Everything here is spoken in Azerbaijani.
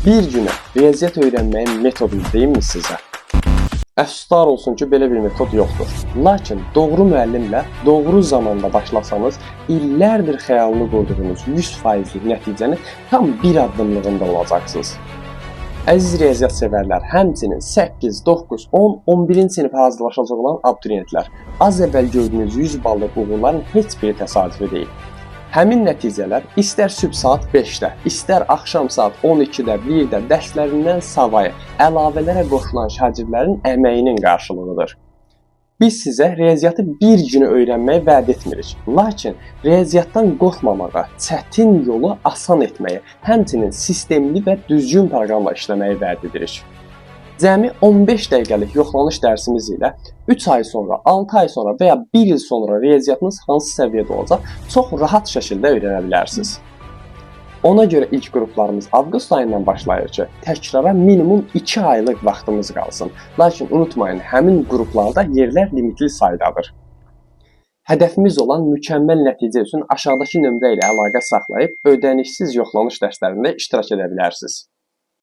Bir günə riyaziyyat öyrənməyin metodunu deyimmi sizə? Əfsuslar olsun ki, belə bir metod yoxdur. Lakin doğru müəllimlə doğru zamanda başlasanız, illərdir xəyalını qurduğunuz 100%lik nəticəni tam bir addımlığında olacaqsınız. Əziz riyaziyyat sevərlər, həmçinin 8, 9, 10, 11-ci sinifə hazırlaşacaq olan abituriyentlər, az əvvəl gördüyünüz 100 ballıq uğurların heç biri təsadüfi deyil. Həmin nəticələr istər sübh saat 5-də, istər axşam saat 12-də, 1-də dərslərindən savayı əlavələrə qoşulan şagirdlərin əməyinin qarşılığıdır. Biz sizə riyaziyyatı bir günə öyrənməyi vəd etmirik. Lakin riyaziyyatdan qorxmamağa, çətin yolu asan etməyi, həmçinin sistemli və düzgün proqramla işləməyi vəd edirik. Cəmi 15 dəqiqəlik yoxlanış dərsimiz ilə 3 ay sonra, 6 ay sonra və ya 1 il sonra riyaziyyatınız hansı səviyyədə olacaq, çox rahat şəkildə öyrənə bilərsiniz. Ona görə ilk qruplarımız avqust ayından başlayır ki, təkrara minimum 2 aylıq vaxtımız qalsın. Lakin unutmayın, həmin qruplarda yerlər limitli saydadır. Hədəfimiz olan mükəmməl nəticə üçün aşağıdakı nömrə ilə əlaqə saxlayıb ödənişsiz yoxlanış dərslərində iştirak edə bilərsiniz.